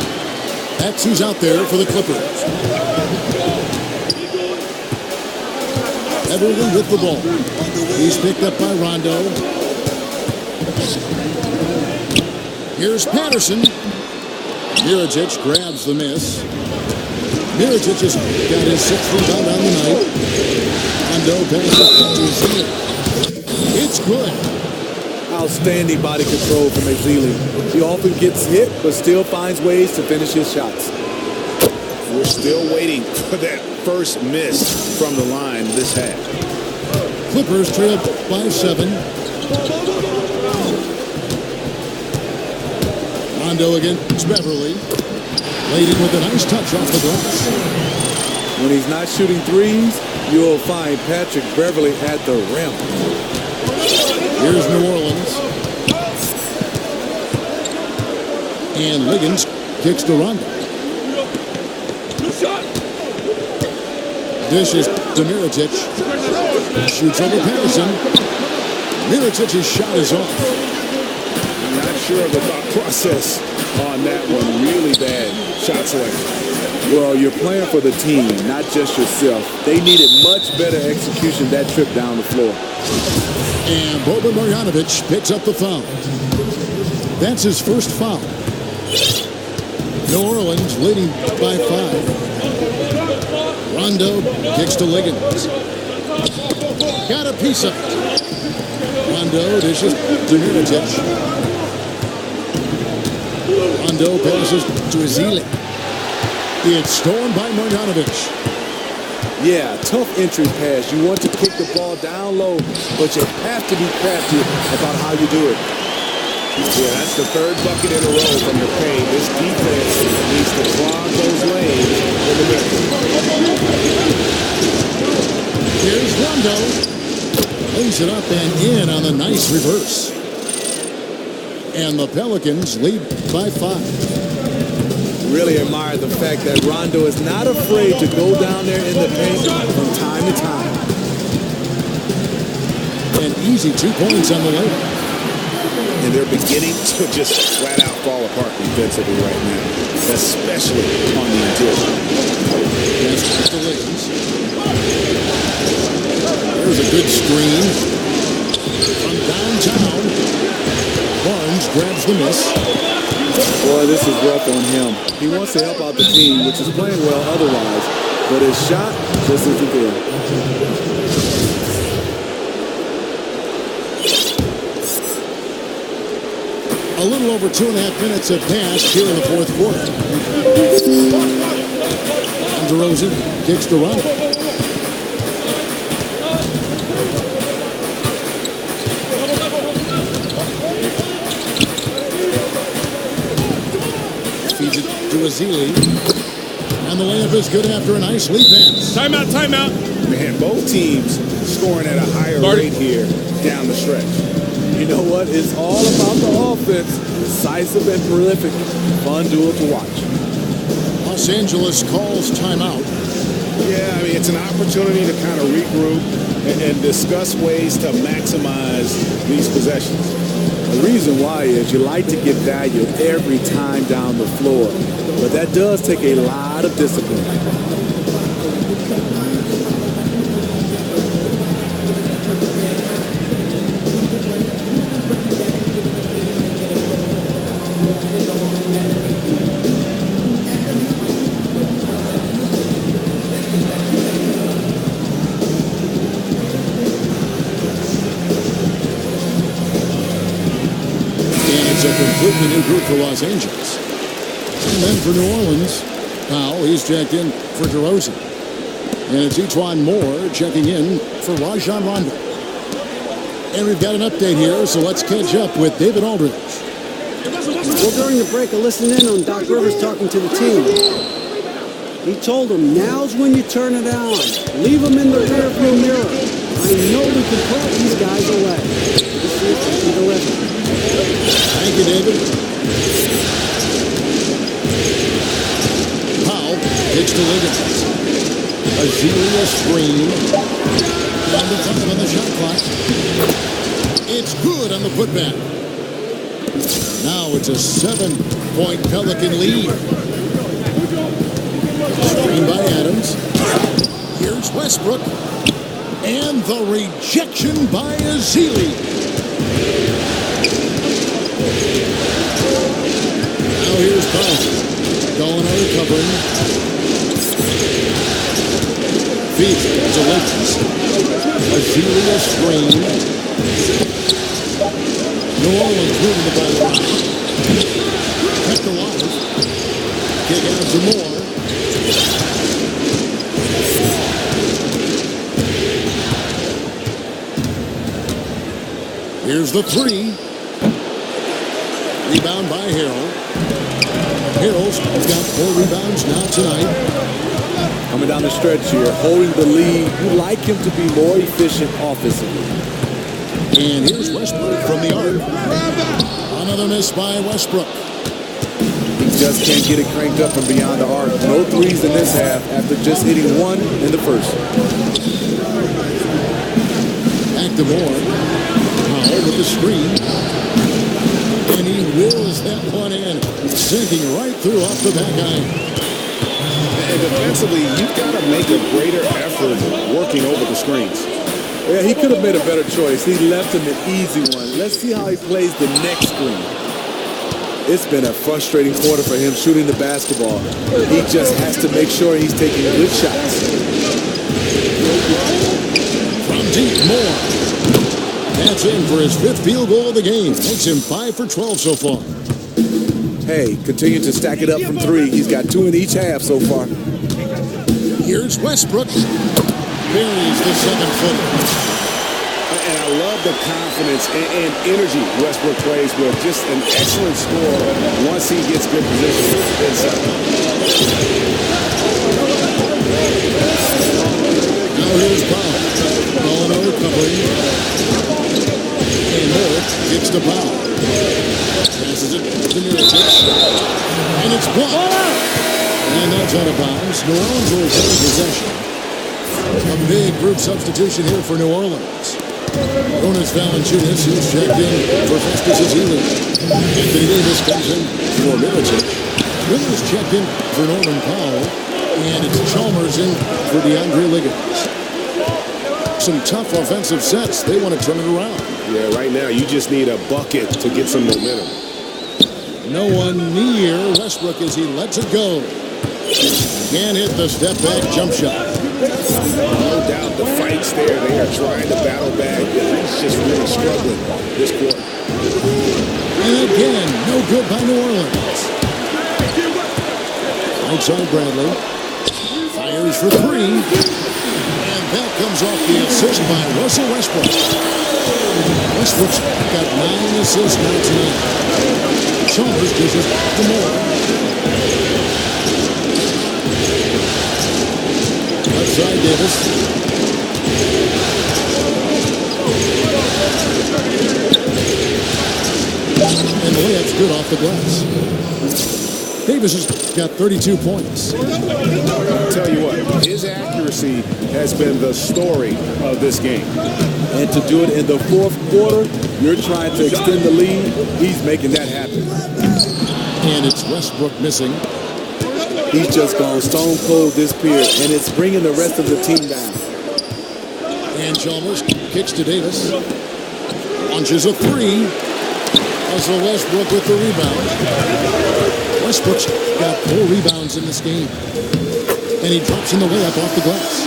Speaker 1: That's who's out there for the Clippers. Beverly with the ball. He's picked up by Rondo. Here's Patterson. Mirotic grabs the miss. Mirotic has got his 6th rebound on the night. Rondo passes to Ezeli. It's good.
Speaker 3: Outstanding body control from Ezeli. He often gets hit, but still finds ways to finish his shots.
Speaker 2: We're still waiting for that first miss from the line this half.
Speaker 1: Clippers trail by 7. Rondo against Beverly. Leading with a nice touch off the glass.
Speaker 3: When he's not shooting threes, You'll find Patrick Beverly at the rim.
Speaker 1: Here's New Orleans. And Liggins kicks to Rondo. Dishes to Mirotic. Shoots over Patterson. Mirotic's shot is off.
Speaker 2: Not sure of the thought process on that one. Really bad shot selection.
Speaker 3: Well, you're playing for the team, not just yourself. They needed much better execution that trip down the floor.
Speaker 1: And Boban Marjanovic picks up the foul. That's his first foul. New Orleans leading by 5. Rondo kicks to Liggins. Got a piece of it. Rondo dishes to Mirotic. Rondo passes to Ezeli. It's stolen by Marjanovic.
Speaker 3: Yeah, tough entry pass. You want to kick the ball down low, but you have to be crafty about how you do it.
Speaker 2: Yeah, that's the third bucket in a row from the paint. This defense needs to clog those lanes in the middle.
Speaker 1: Here's Rondo. Lays it up and in on the nice reverse. And the Pelicans lead by 5.
Speaker 3: Really admire the fact that Rondo is not afraid to go down there in the paint from time to time.
Speaker 1: And easy 2 points on the layup.
Speaker 2: And they're beginning to just flat out fall apart defensively right now, especially on the interior.
Speaker 1: That's the Liggins. There's a good screen from downtown. Barnes grabs the miss.
Speaker 3: Boy, this is rough on him. He wants to help out the team, which is playing well otherwise, but his shot just isn't there.
Speaker 1: A little over 2.5 minutes have passed here in the fourth quarter. And DeRozan kicks to Rondo. Feeds it to Ezeli. And the layup is good after a nice lead pass.
Speaker 4: Timeout, timeout.
Speaker 2: Man, both teams scoring at a higher rate here down the stretch.
Speaker 3: You know what? It's all about the offense. Decisive and prolific. Fun duel to watch.
Speaker 1: Los Angeles calls timeout.
Speaker 2: Yeah, I mean, it's an opportunity to kind of regroup and discuss ways to maximize these possessions.
Speaker 3: The reason why is you like to get value every time down the floor. But that does take a lot of discipline.
Speaker 1: A completely new group for Los Angeles. And then for New Orleans, Powell, he's checked in for DeRozan. And it's Etuan Moore checking in for Rajon Rondo. And we've got an update here, so let's catch up with David Aldridge.
Speaker 5: Well, during the break, I listened in on Doc Rivers talking to the team. He told them, now's when you turn it on. Leave them in the rearview mirror. I know we can put these guys away. Let's see if they can deliver.
Speaker 1: Thank you, David. Powell kicks to Liggins. Ezeli screen. Down to 5 on the shot clock. It's good on the putback. Now it's a 7-point Pelican lead. Screen by Adams. Here's Westbrook. And the rejection by Ezeli. Now here's Powell. Gallinari covering. Feeds to Liggins. Ezeli screen. New Orleans moving the ball around. Kept alive. Kick out to Moore. Here's the 3. Rebound by Harrell. Harrell's got 4 rebounds now tonight.
Speaker 3: Coming down the stretch here, holding the lead. You like him to be more efficient offensively.
Speaker 1: And here's Westbrook from the arc. Another miss by Westbrook.
Speaker 3: He just can't get it cranked up from beyond the arc. No threes in this half after just hitting one in the first.
Speaker 1: Back to Moore. Powell with the screen. And he wills that one in. Sinking right through off the back iron.
Speaker 2: And defensively, you've got to make a greater effort working over the screens.
Speaker 3: Yeah, he could have made a better choice. He left him an easy one. Let's see how he plays the next screen. It's been a frustrating quarter for him shooting the basketball. He just has to make sure he's taking good shots.
Speaker 1: From deep, Moore. That's in for his 5th field goal of the game. Makes him 5 for 12 so far.
Speaker 3: Hey, continue to stack it up from 3. He's got 2 in each half so far.
Speaker 1: Here's Westbrook. Buries the 7-footer.
Speaker 2: And I love the confidence and energy Westbrook plays with. Just an excellent score once he gets good position inside.
Speaker 1: Now here's Powell. Ball no recovery. And Moore gets the Powell. Passes it to Mirotic. And it's blocked. And that's out of bounds. New Orleans will retain possession. A big group substitution here for New Orleans. Jonas Valanciunas is checked in for Festus Ezeli. Anthony Davis comes in for Mirotic. Miller's checked in for Norman Powell. And it's Chalmers in for DeAndre Liggins. Some tough offensive sets. They want to turn it around.
Speaker 2: Yeah, right now you just need a bucket to get some momentum.
Speaker 1: No one near Westbrook as he lets it go. Can't hit the step-back jump shot.
Speaker 2: No doubt the fight's there. They are trying to battle back. He's just really struggling this quarter.
Speaker 1: And again, no good by New Orleans. Outside Bradley. Fires for 3. And that comes off the assist by Russell Westbrook. Westbrook's got 9 assists now tonight. Chalmers gives it to Moore. Outside Davis. And the layup's good off the glass. Davis has got 32 points.
Speaker 2: I'll tell you what, his accuracy has been the story of this game.
Speaker 3: And to do it in the 4th quarter, you're trying to extend the lead. He's making that happen.
Speaker 1: And it's Westbrook missing.
Speaker 3: He's just gone stone cold this period, and it's bringing the rest of the team down.
Speaker 1: And Chalmers kicks to Davis. Launches a 3. Russell Westbrook with the rebound. Westbrook's got 4 rebounds in this game. And he drops in the layup off the glass.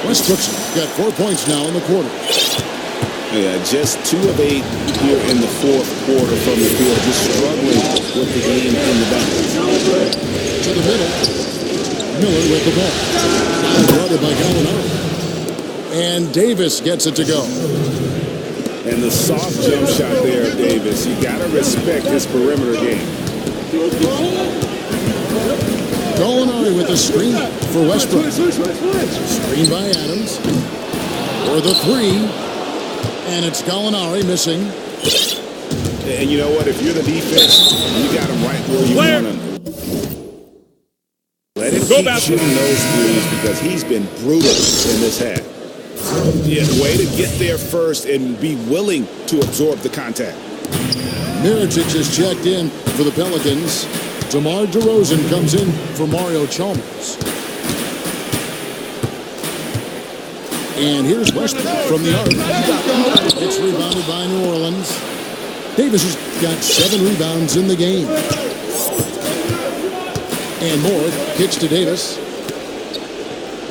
Speaker 1: Westbrook's got 4 points now in the quarter.
Speaker 2: Yeah, just 2 of 8 here in the 4th quarter from the field. Just struggling with the game in the back.
Speaker 1: To the middle. Miller with the ball. Now guarded by Gallinari. And Davis gets it to go.
Speaker 2: And the soft jump shot there of Davis. You got to respect his perimeter game.
Speaker 1: Gallinari with the screen for Westbrook. Screen by Adams. For the 3. And it's Gallinari missing.
Speaker 2: And you know what? If you're the defense, you got him right where you want him. Let him keep shooting those threes because he's been brutal in this half. Yeah, the way to get there first and be willing to absorb the contact.
Speaker 1: Mirotic is checked in for the Pelicans. DeMar DeRozan comes in for Mario Chalmers. And here's Westbrook from the arc. It's rebounded by New Orleans. Davis has got 7 rebounds in the game. And Moore kicks to Davis.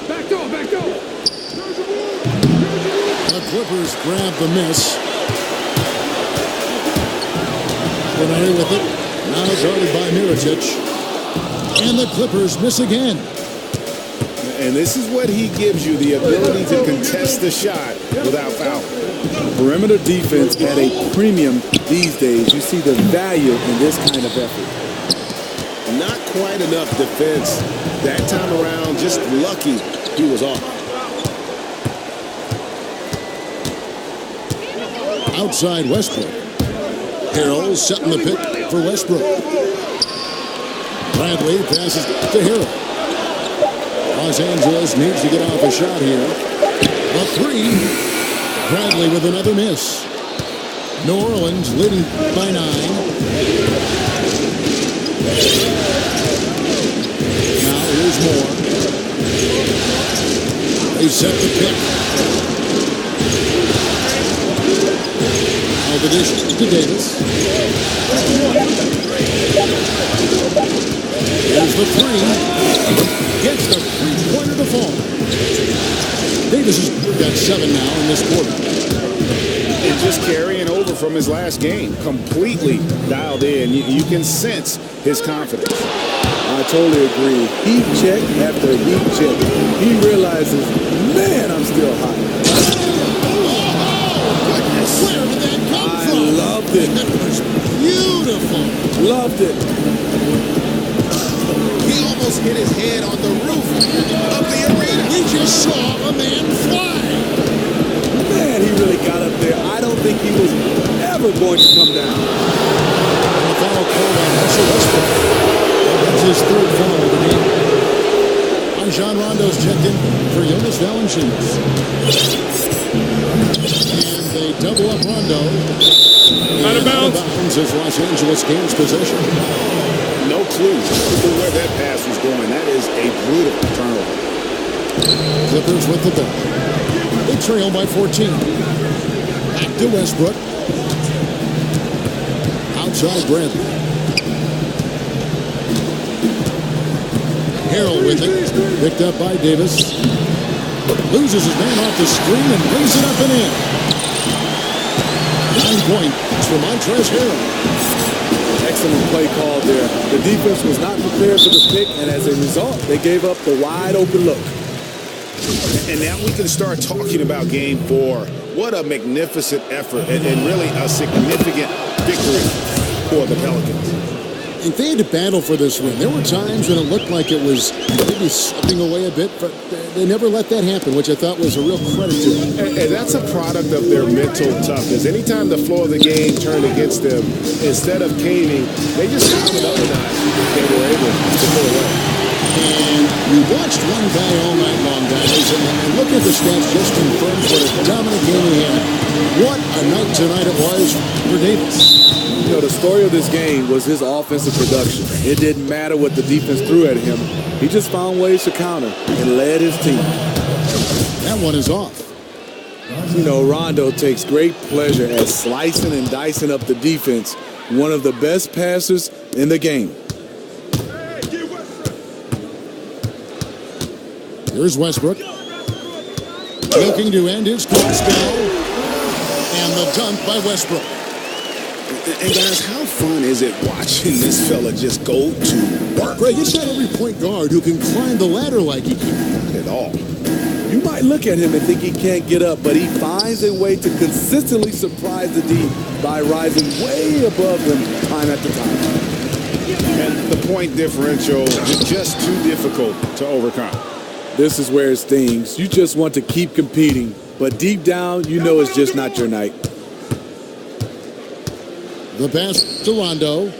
Speaker 5: Back door.
Speaker 1: The Clippers grab the miss. Gallinari with it. Now guarded by Mirotic. And the Clippers miss again.
Speaker 2: And this is what he gives you, the ability to contest the shot without foul.
Speaker 3: Perimeter defense at a premium these days. You see the value in this kind of effort.
Speaker 2: Not quite enough defense that time around. Just lucky he was off.
Speaker 1: Outside Westbrook. Harrell setting the pick for Westbrook. Bradley passes to Harrell. Los Angeles needs to get off a shot here. A three. Bradley with another miss. New Orleans leading by 9. Now here's Moore. They set the pick. Now the dish to Davis. Here's the three. Gets the three-pointer to fall. Davis has got 7 now in this quarter.
Speaker 2: And just carrying over from his last game. Completely dialed in. You can sense his confidence.
Speaker 3: I totally agree. Heat check after heat check. He realizes, man, I'm still hot.
Speaker 1: Where did that come from?
Speaker 3: I loved it.
Speaker 1: That was beautiful.
Speaker 3: Loved it.
Speaker 1: He almost hit his head on the roof of the arena. We just saw a man fly.
Speaker 3: Man, he really got up there. I don't think he was ever going to come down.
Speaker 1: And the foul called on Russell Westbrook. That's his 3rd foul of the game. Rajon Rondo's checked in for Jonas Valanciunas. And they double up Rondo.
Speaker 2: Out of bounds.
Speaker 1: As Los Angeles gains possession.
Speaker 2: No clue where that pass was going. That is a brutal turnover.
Speaker 1: Clippers with the ball. They trail by 14. Back to Westbrook. Outside Bradley. Harrell with it. Picked up by Davis. Loses his man off the screen and brings it up and in. 9 points for Montrezl Harrell.
Speaker 3: Excellent play call there. The defense was not prepared for the pick, and as a result, they gave up the wide open look.
Speaker 2: And now we can start talking about game 4. What a magnificent effort and really a significant victory for the Pelicans.
Speaker 1: And they had to battle for this win. There were times when it looked like it was maybe slipping away a bit, but they never let that happen, which I thought was a real credit to them.
Speaker 2: And that's a product of their mental toughness. Anytime the flow of the game turned against them, instead of caving, they just found it up a notch. They were able to pull away.
Speaker 1: And you watched one guy all night long, guys, and look at the stats just confirms what a dominant game he had. What a night tonight it was for Davis.
Speaker 3: You know, the story of this game was his offensive production. It didn't matter what the defense threw at him. He just found ways to counter and led his team.
Speaker 1: That one is off.
Speaker 3: You know, Rondo takes great pleasure at slicing and dicing up the defense. One of the best passers in the game.
Speaker 1: Here's Westbrook. Looking to end his clock spell. And the dunk by Westbrook.
Speaker 2: And guys, how fun is it watching this fella just go to work?
Speaker 1: Greg, it's not every point guard who can climb the ladder like he can.
Speaker 2: Not at all.
Speaker 3: You might look at him and think he can't get up, but he finds a way to consistently surprise the D by rising way above them time after time.
Speaker 2: And the point differential is just too difficult to overcome.
Speaker 3: This is where it stings. You just want to keep competing, but deep down, you know it's just not your night.
Speaker 1: The pass to Rondo.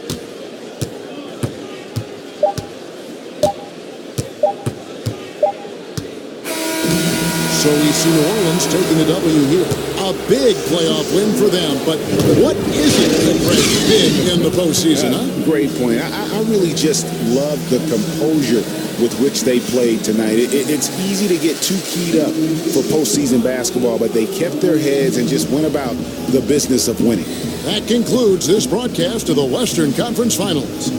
Speaker 1: So we see New Orleans taking the W here. A big playoff win for them. But what isn't big in the postseason, huh?
Speaker 2: Great point. I really just love the composure with which they played tonight. It's easy to get too keyed up for postseason basketball, but they kept their heads and just went about the business of winning.
Speaker 1: That concludes this broadcast of the Western Conference Finals.